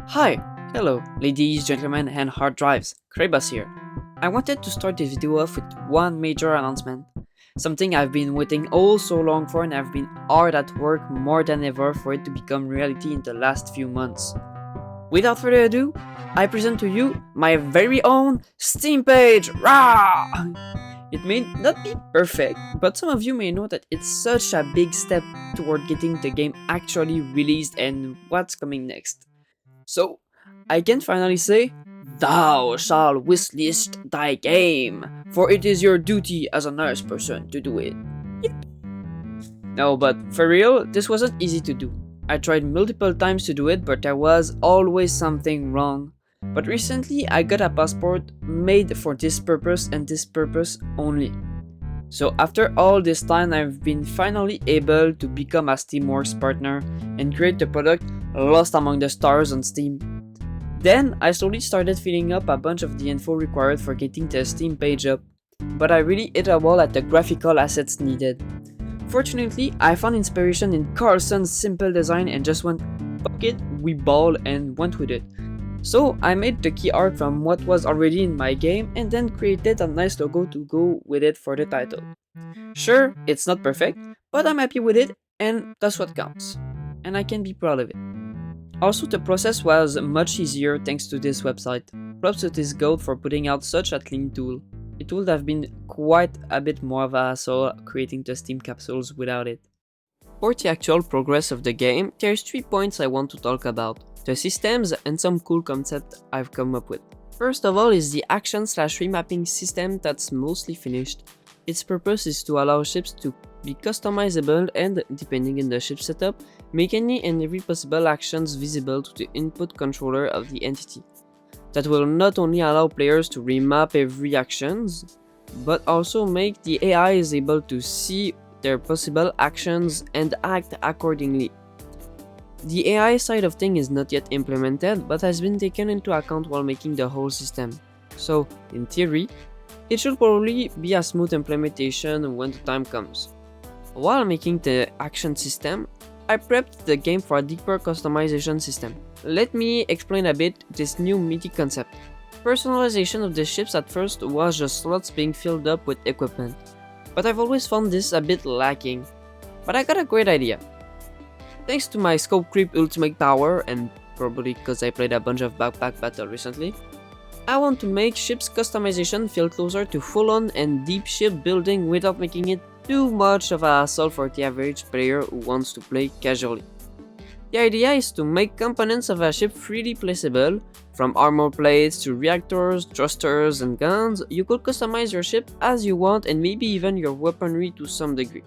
Hi, hello, ladies, gentlemen, and hard drives. Krabas here. I wanted to start this video off with one major announcement. Something I've been waiting all so long for, and I've been hard at work more than ever for it to become reality in the last few months. Without further ado, I present to you my very own Steam page! Rah! It may not be perfect, but some of you may know that it's such a big step toward getting the game actually released and what's coming next. So, I can finally say, Thou shalt wishlist thy game, for it is your duty as a nice person to do it. No, but for real, this wasn't easy to do. I tried multiple times to do it, but there was always something wrong. But recently, I got a passport made for this purpose and this purpose only. So after all this time, I've been finally able to become a Steamworks partner and create the product Lost Among the Stars on Steam. Then I slowly started filling up a bunch of the info required for getting the Steam page up, but I really hit a wall at the graphical assets needed. Fortunately, I found inspiration in Carlson's simple design and just went, fuck it, we ball and went with it. So I made the key art from what was already in my game and then created a nice logo to go with it for the title. Sure, it's not perfect, but I'm happy with it and that's what counts. And I can be proud of it. Also, the process was much easier thanks to this website. Props to this goat for putting out such a clean tool. It would have been quite a bit more of a hassle creating the Steam capsules without it. For the actual progress of the game, there's 3 points I want to talk about. The systems and some cool concepts I've come up with. First of all is the action/remapping system that's mostly finished. Its purpose is to allow ships to be customizable and, depending on the ship setup, make any and every possible actions visible to the input controller of the entity. That will not only allow players to remap every actions, but also make the AI is able to see their possible actions and act accordingly. The AI side of things is not yet implemented, but has been taken into account while making the whole system. So, in theory, it should probably be a smooth implementation when the time comes. While making the action system, I prepped the game for a deeper customization system. Let me explain a bit this new meaty concept. Personalization of the ships at first was just slots being filled up with equipment, but I've always found this a bit lacking. But I got a great idea. Thanks to my scope creep ultimate power, and probably because I played a bunch of backpack battle recently, I want to make ships customization feel closer to full-on and deep ship building without making it too much of a hassle for the average player who wants to play casually. The idea is to make components of a ship freely placeable, from armor plates to reactors, thrusters and guns. You could customize your ship as you want and maybe even your weaponry to some degree.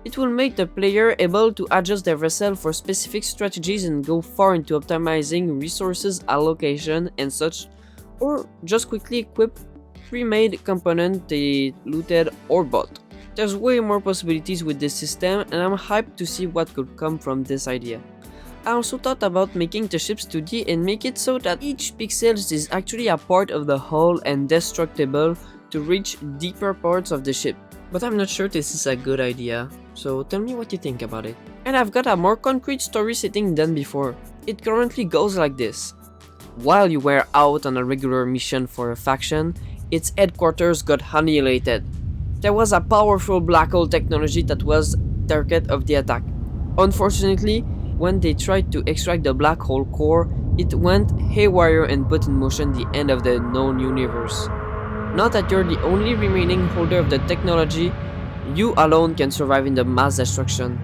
It will make the player able to adjust their vessel for specific strategies and go far into optimizing resources allocation and such, or just quickly equip pre-made component they looted or bought. There's way more possibilities with this system and I'm hyped to see what could come from this idea. I also thought about making the ships 2D and make it so that each pixel is actually a part of the hull and destructible to reach deeper parts of the ship. But I'm not sure this is a good idea, so tell me what you think about it. And I've got a more concrete story setting than before. It currently goes like this. While you were out on a regular mission for a faction, its headquarters got annihilated. There was a powerful black hole technology that was target of the attack. Unfortunately, when they tried to extract the black hole core, it went haywire and put in motion the end of the known universe. Not that you're the only remaining holder of the technology, you alone can survive in the mass destruction.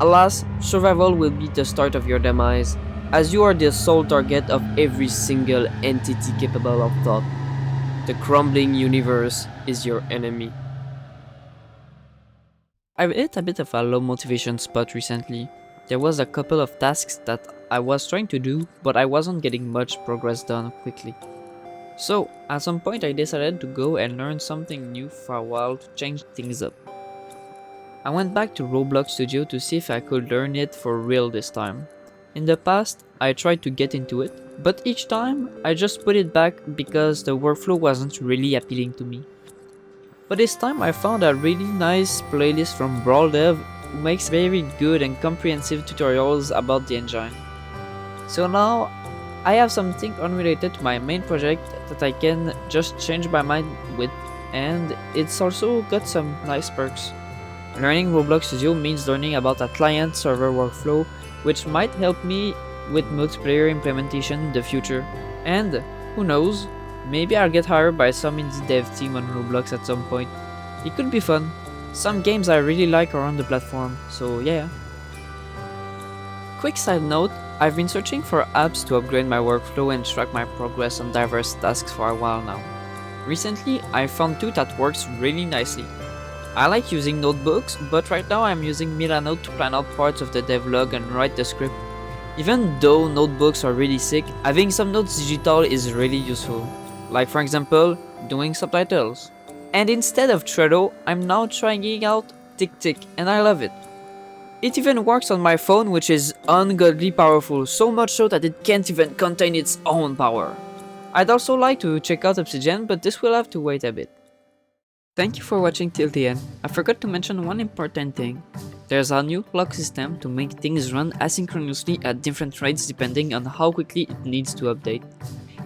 Alas, survival will be the start of your demise, as you are the sole target of every single entity capable of thought. The crumbling universe is your enemy. I've hit a bit of a low motivation spot recently. There was a couple of tasks that I was trying to do, but I wasn't getting much progress done quickly. So, at some point I decided to go and learn something new for a while to change things up. I went back to Roblox Studio to see if I could learn it for real this time. In the past, I tried to get into it, but each time I just put it back because the workflow wasn't really appealing to me. But this time I found a really nice playlist from Brawl Dev who makes very good and comprehensive tutorials about the engine. So now I have something unrelated to my main project that I can just change my mind with, and it's also got some nice perks. Learning Roblox Studio means learning about a client-server workflow, which might help me with multiplayer implementation in the future. And, who knows, maybe I'll get hired by some indie dev team on Roblox at some point. It could be fun. Some games I really like are on the platform, so yeah. Quick side note, I've been searching for apps to upgrade my workflow and track my progress on diverse tasks for a while now. Recently, I found two that works really nicely. I like using notebooks, but right now I'm using Milanote to plan out parts of the devlog and write the script. Even though notebooks are really sick, having some notes digital is really useful. Like for example, doing subtitles. And instead of Trello, I'm now trying out TickTick and I love it. It even works on my phone, which is ungodly powerful, so much so that it can't even contain its own power. I'd also like to check out Obsidian, but this will have to wait a bit. Thank you for watching till the end. I forgot to mention one important thing. There's a new clock system to make things run asynchronously at different rates depending on how quickly it needs to update.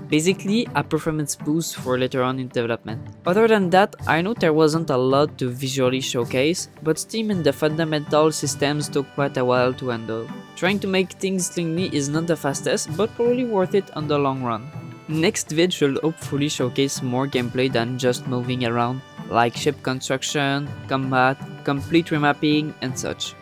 Basically, a performance boost for later on in development. Other than that, I know there wasn't a lot to visually showcase, but Steam and the fundamental systems took quite a while to handle. Trying to make things cleanly is not the fastest, but probably worth it on the long run. Next vid should hopefully showcase more gameplay than just moving around, like ship construction, combat, complete remapping, and such.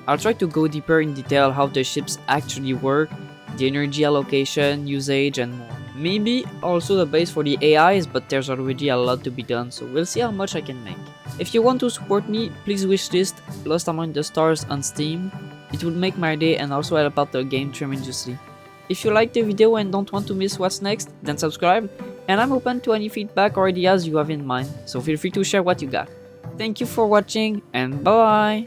I'll try to go deeper in detail how the ships actually work, the energy allocation, usage, and more. Maybe also the base for the AIs, but there's already a lot to be done, so we'll see how much I can make. If you want to support me, please wishlist Lost Among the Stars on Steam. It would make my day and also help out the game tremendously. If you liked the video and don't want to miss what's next, then subscribe, and I'm open to any feedback or ideas you have in mind, so feel free to share what you got. Thank you for watching, and bye!